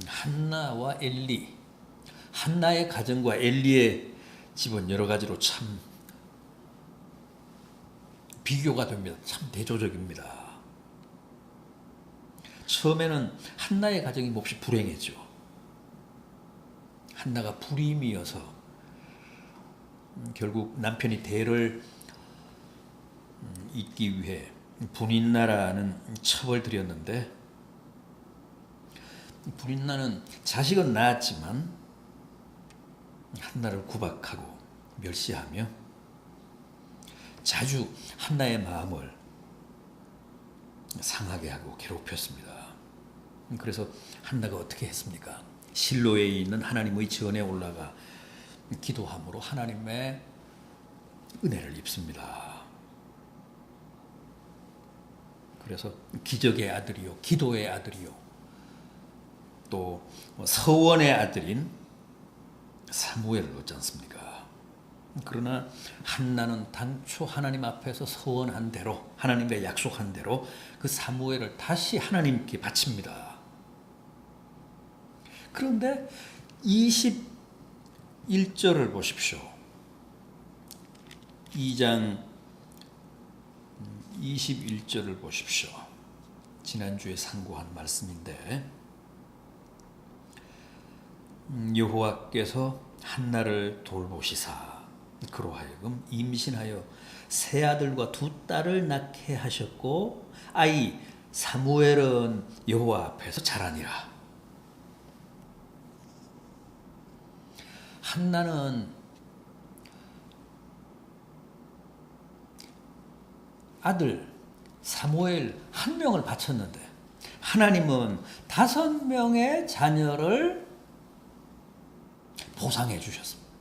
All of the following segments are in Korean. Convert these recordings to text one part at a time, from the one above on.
한나와 엘리, 한나의 가정과 엘리의 집은 여러 가지로 참 비교가 됩니다. 참 대조적입니다. 처음에는 한나의 가정이 몹시 불행했죠. 한나가 불임이어서 결국 남편이 대를 잇기 위해 분인나라는 첩을 들였는데, 분인나는 자식은 낳았지만 한나를 구박하고 멸시하며 자주 한나의 마음을 상하게 하고 괴롭혔습니다. 그래서 한나가 어떻게 했습니까? 실로에 있는 하나님의 전에 올라가 기도함으로 하나님의 은혜를 입습니다. 그래서 기적의 아들이요, 기도의 아들이요, 또 서원의 아들인 사무엘을 얻지 않습니까? 그러나 한나는 당초 하나님 앞에서 서원한 대로, 하나님께 약속한 대로 그 사무엘을 다시 하나님께 바칩니다. 그런데 21절을 보십시오. 2장 21절을 보십시오. 지난주에 상고한 말씀인데, 여호와께서 한나를 돌보시사 그로 하여금 임신하여 세 아들과 두 딸을 낳게 하셨고, 아이 사무엘은 여호와 앞에서 자라니라. 한나는 아들 사무엘 한 명을 바쳤는데 하나님은 5명의 자녀를 보상해 주셨습니다.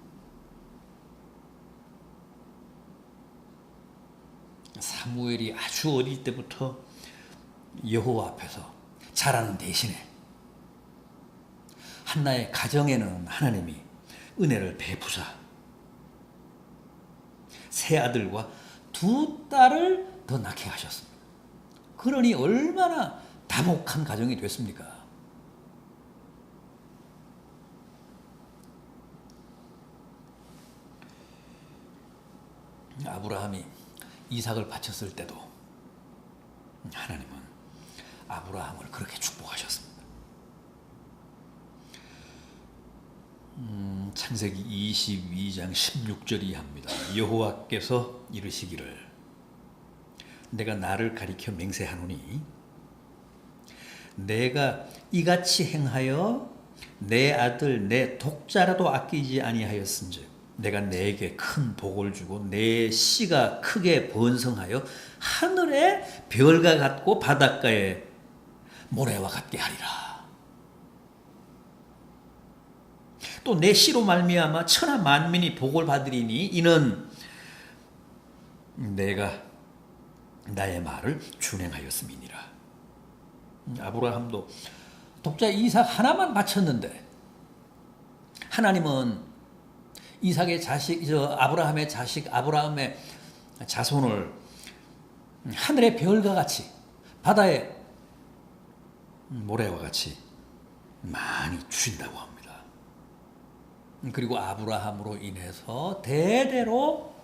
사무엘이 아주 어릴 때부터 여호와 앞에서 자라는 대신에 한나의 가정에는 하나님이 은혜를 베푸사 세 아들과 두 딸을 더 낳게 하셨습니다. 그러니 얼마나 다복한 가정이 됐습니까? 아브라함이 이삭을 바쳤을 때도 하나님은 아브라함을 그렇게 축복하셨습니다. 창세기 22장 16절이 합니다. 여호와께서 이르시기를 내가 나를 가리켜 맹세하노니 내가 이같이 행하여 내 아들 내 독자라도 아끼지 아니하였은즉 내가 내게 큰 복을 주고 내 씨가 크게 번성하여 하늘의 별과 같고 바닷가의 모래와 같게 하리라. 또 내 씨로 말미암아 천하 만민이 복을 받으리니 이는 내가 나의 말을 준행하였음이니라. 아브라함도 독자 이삭 하나만 바쳤는데 하나님은 이삭의 자식, 아브라함의 자식, 아브라함의 자손을 하늘의 별과 같이 바다의 모래와 같이 많이 주신다고 합니다. 그리고 아브라함으로 인해서 대대로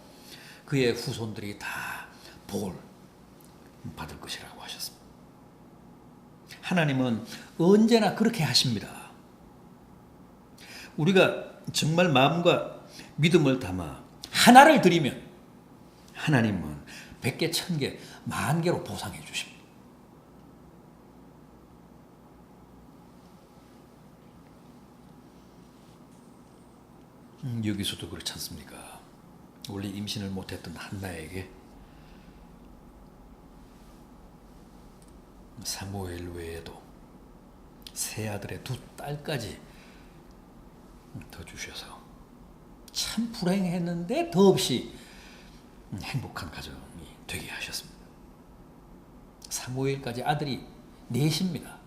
그의 후손들이 다 복을 받을 것이라고 하셨습니다. 하나님은 언제나 그렇게 하십니다. 우리가 정말 마음과 믿음을 담아 하나를 드리면 하나님은 100개, 1000개, 10,000개로 보상해 주십니다. 여기서도 그렇지 않습니까? 원래 임신을 못했던 한나에게 사무엘 외에도 세 아들의 두 딸까지 더 주셔서 참 불행했는데 더없이 행복한 가정이 되게 하셨습니다. 사무엘까지 아들이 넷입니다.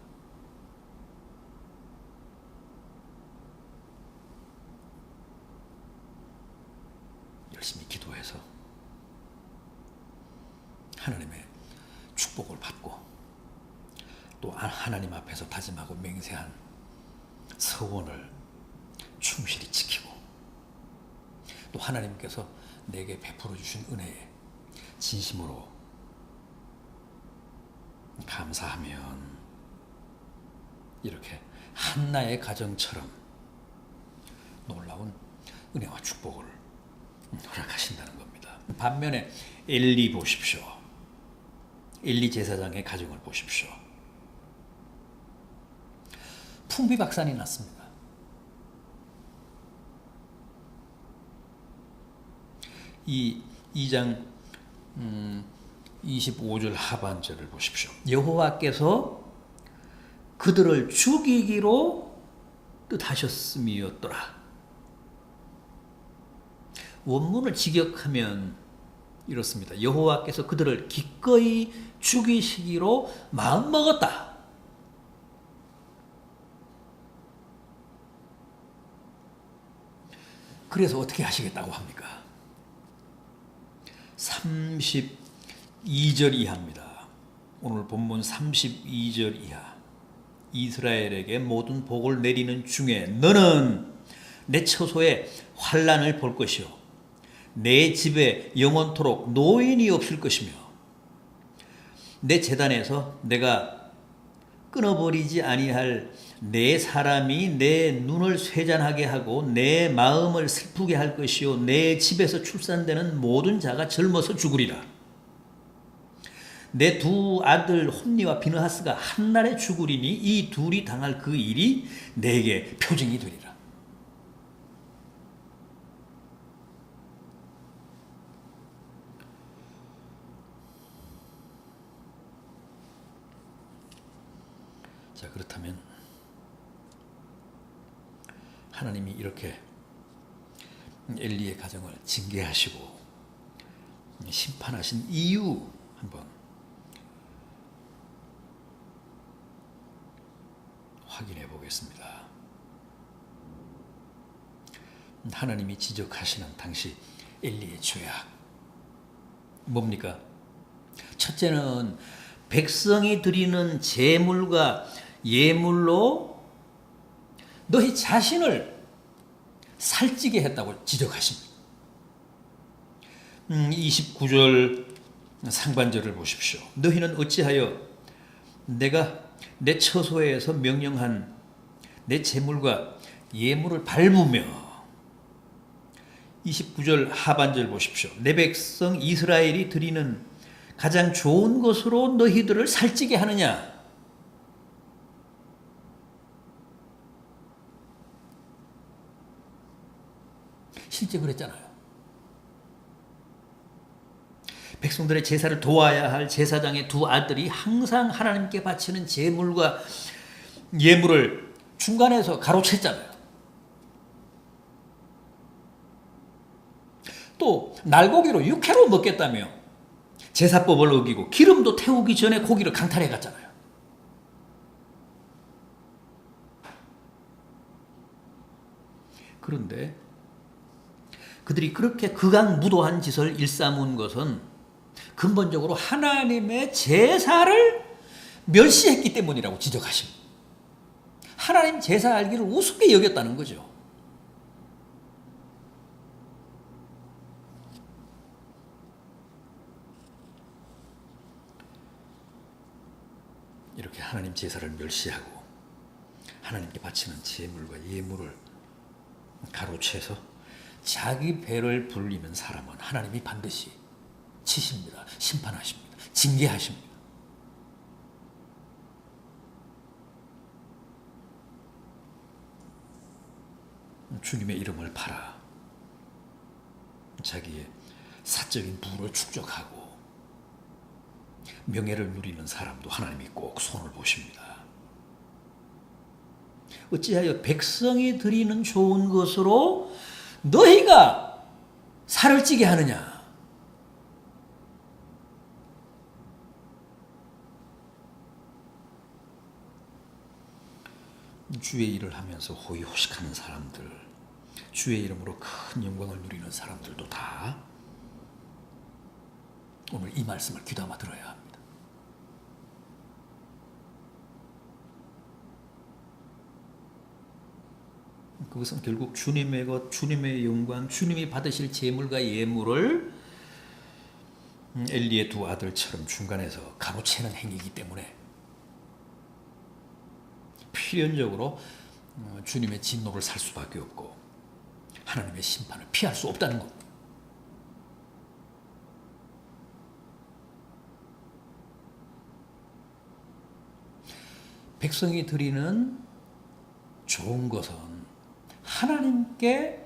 열심히 기도해서 하나님의 축복을 받고 또 하나님 앞에서 다짐하고 맹세한 서원을 충실히 지키고 또 하나님께서 내게 베풀어 주신 은혜에 진심으로 감사하면 이렇게 한나의 가정처럼 놀라운 은혜와 축복을 허락하신다는 겁니다. 반면에 엘리 보십시오. 엘리 제사장의 가정을 보십시오. 풍비박산이 났습니다. 이 2장 25절 하반절을 보십시오. 여호와께서 그들을 죽이기로 뜻하셨음이었더라. 원문을 직역하면 이렇습니다. 여호와께서 그들을 기꺼이 죽이시기로 마음먹었다. 그래서 어떻게 하시겠다고 합니까? 32절 이하입니다. 오늘 본문 32절 이하. 이스라엘에게 모든 복을 내리는 중에 너는 내 처소에 환난을 볼 것이요 내 집에 영원토록 노인이 없을 것이며 내 제단에서 내가 끊어버리지 아니할 내 사람이 내 눈을 쇠잔하게 하고 내 마음을 슬프게 할 것이요 내 집에서 출산되는 모든 자가 젊어서 죽으리라. 내 두 아들 홈니와 비느하스가 한날에 죽으리니 이 둘이 당할 그 일이 내게 표징이 되리라. 자, 그렇다면 하나님이 이렇게 엘리의 가정을 징계하시고 심판하신 이유 한번 확인해 보겠습니다. 하나님이 지적하시는 당시 엘리의 죄악 뭡니까? 첫째는 백성이 드리는 제물과 예물로 너희 자신을 살찌게 했다고 지적하십니다. 29절 상반절을 보십시오. 너희는 어찌하여 내가 내 처소에서 명령한 내 제물과 예물을 밟으며 29절 하반절 보십시오. 내 백성 이스라엘이 드리는 가장 좋은 것으로 너희들을 살찌게 하느냐? 실제 그랬잖아요. 백성들의 제사를 도와야 할 제사장의 두 아들이 항상 하나님께 바치는 제물과 예물을 중간에서 가로챘잖아요. 또 날고기로 육회로 먹겠다며 제사법을 어기고 기름도 태우기 전에 고기를 강탈해 갔잖아요. 그런데 그들이 그렇게 극악무도한 짓을 일삼은 것은 근본적으로 하나님의 제사를 멸시했기 때문이라고 지적하십니다. 하나님 제사 알기를 우습게 여겼다는 거죠. 이렇게 하나님 제사를 멸시하고 하나님께 바치는 제물과 예물을 가로채서 자기 배를 불리는 사람은 하나님이 반드시 치십니다. 심판하십니다. 징계하십니다. 주님의 이름을 팔아 자기의 사적인 부를 축적하고 명예를 누리는 사람도 하나님이 꼭 손을 보십니다. 어찌하여 백성이 드리는 좋은 것으로 너희가 살을 찌게 하느냐? 주의 일을 하면서 호의호식하는 사람들, 주의 이름으로 큰 영광을 누리는 사람들도 다 오늘 이 말씀을 귀담아 들어야 합니다. 그것은 결국 주님의 것, 주님의 영광, 주님이 받으실 제물과 예물을 엘리의 두 아들처럼 중간에서 가로채는 행위이기 때문에 필연적으로 주님의 진노를 살 수밖에 없고 하나님의 심판을 피할 수 없다는 것. 백성이 드리는 좋은 것은 하나님께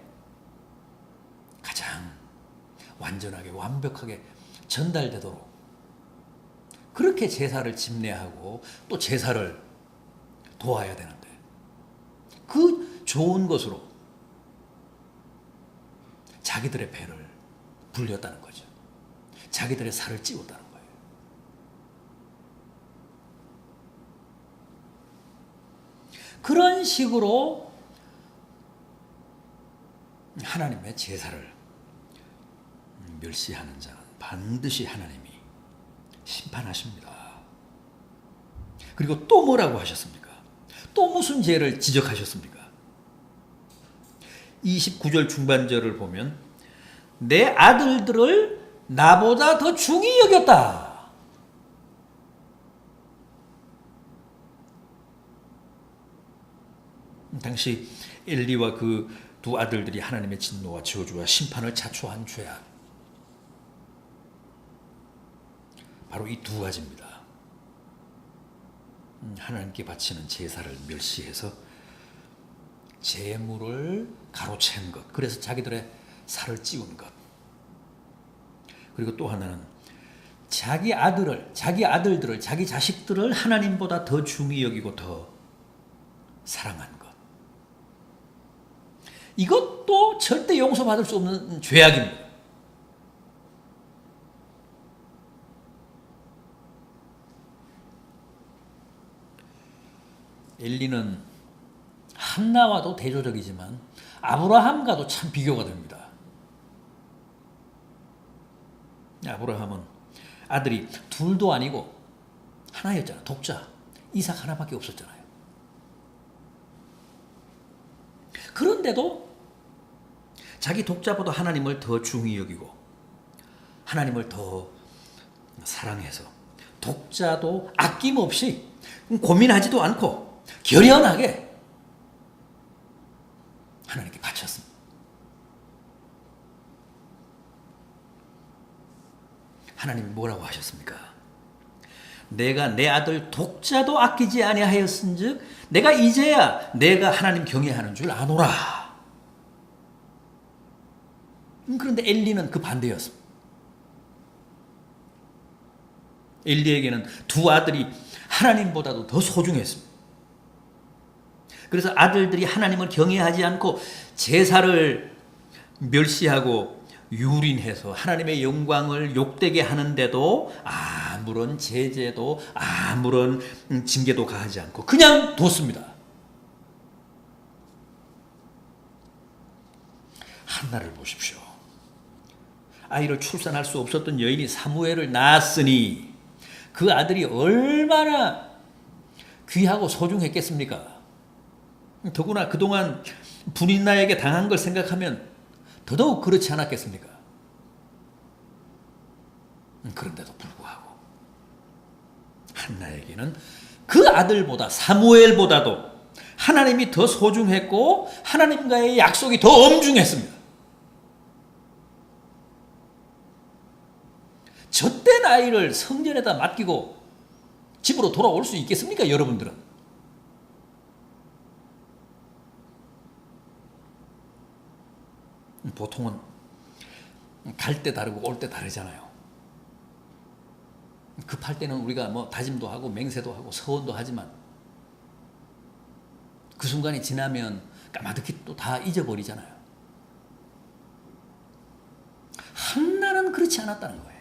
가장 완전하게 완벽하게 전달되도록 그렇게 제사를 집례하고 또 제사를 도와야 되는데 그 좋은 것으로 자기들의 배를 불렸다는 거죠. 자기들의 살을 찌웠다는 거예요. 그런 식으로 하나님의 제사를 멸시하는 자는 반드시 하나님이 심판하십니다. 그리고 또 뭐라고 하셨습니까? 또 무슨 죄를 지적하셨습니까? 29절 중반절을 보면 내 아들들을 나보다 더 중히 여겼다. 당시 엘리와 그 두 아들들이 하나님의 진노와 저주와 심판을 자초한 죄악, 바로 이 두 가지입니다. 하나님께 바치는 제사를 멸시해서 제물을 가로챈 것, 그래서 자기들의 살을 찌운 것. 그리고 또 하나는 자기 아들들을, 자기 자식들을 하나님보다 더 중히 여기고 더 사랑한 것. 이것도 절대 용서받을 수 없는 죄악입니다. 엘리는 한나와도 대조적이지만 아브라함과도 참 비교가 됩니다. 아브라함은 아들이 둘도 아니고 하나였잖아. 독자. 이삭 하나밖에 없었잖아요. 그런데도 자기 독자보다 하나님을 더 중히 여기고 하나님을 더 사랑해서 독자도 아낌없이 고민하지도 않고 결연하게 하나님께 바쳤습니다. 하나님이 뭐라고 하셨습니까? 내가 내 아들 독자도 아끼지 아니하였은즉 내가 이제야 내가 하나님 경외하는 줄 아노라. 그런데 엘리는 그 반대였습니다. 엘리에게는 두 아들이 하나님보다도 더 소중했습니다. 그래서 아들들이 하나님을 경외하지 않고 제사를 멸시하고 유린해서 하나님의 영광을 욕되게 하는데도 아무런 제재도 아무런 징계도 가하지 않고 그냥 뒀습니다. 한나를 보십시오. 아이를 출산할 수 없었던 여인이 사무엘을 낳았으니 그 아들이 얼마나 귀하고 소중했겠습니까? 더구나 그동안 분인나에게 당한 걸 생각하면 더더욱 그렇지 않았겠습니까? 그런데도 불구하고 한나에게는 그 아들보다 사무엘보다도 하나님이 더 소중했고 하나님과의 약속이 더 엄중했습니다. 젖된 아이를 성전에다 맡기고 집으로 돌아올 수 있겠습니까, 여러분들은? 보통은 갈 때 다르고 올 때 다르잖아요. 급할 때는 우리가 뭐 다짐도 하고 맹세도 하고 서원도 하지만 그 순간이 지나면 까마득히 또 다 잊어버리잖아요. 한나는 그렇지 않았다는 거예요.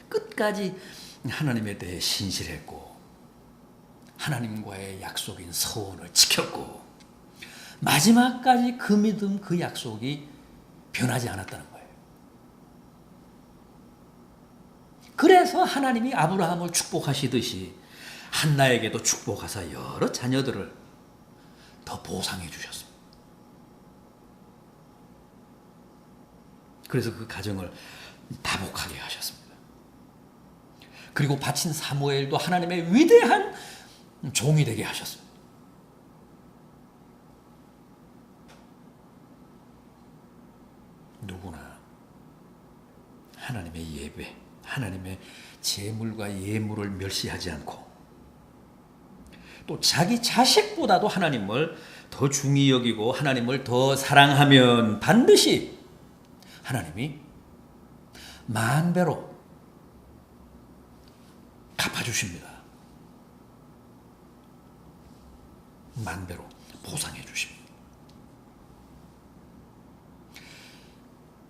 끝까지 하나님에 대해 신실했고 하나님과의 약속인 서원을 지켰고 마지막까지 그 믿음, 그 약속이 변하지 않았다는 거예요. 그래서 하나님이 아브라함을 축복하시듯이 한나에게도 축복하사 여러 자녀들을 더 보상해 주셨습니다. 그래서 그 가정을 다복하게 하셨습니다. 그리고 바친 사무엘도 하나님의 위대한 종이 되게 하셨습니다. 누구나 하나님의 예배, 하나님의 제물과 예물을 멸시하지 않고 또 자기 자식보다도 하나님을 더 중히 여기고 하나님을 더 사랑하면 반드시 하나님이 만배로 갚아주십니다. 만배로 보상해 주십니다.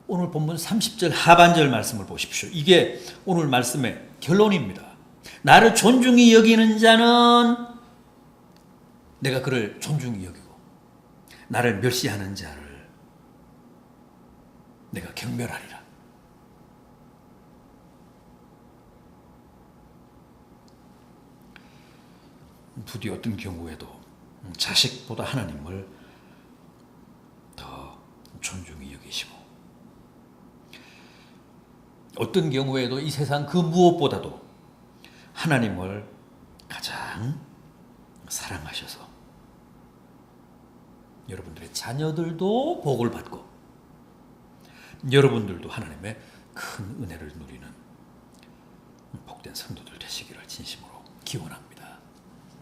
오늘 본문 30절 하반절 말씀을 보십시오. 이게 오늘 말씀의 결론입니다. 나를 존중히 여기는 자는 내가 그를 존중히 여기고 나를 멸시하는 자를 내가 경멸하리라. 부디 어떤 경우에도 자식보다 하나님을 더 존중히 여기시고 어떤 경우에도 이 세상 그 무엇보다도 하나님을 가장 사랑하셔서 여러분들의 자녀들도 복을 받고 여러분들도 하나님의 큰 은혜를 누리는 복된 성도들 되시기를 진심으로 기원합니다.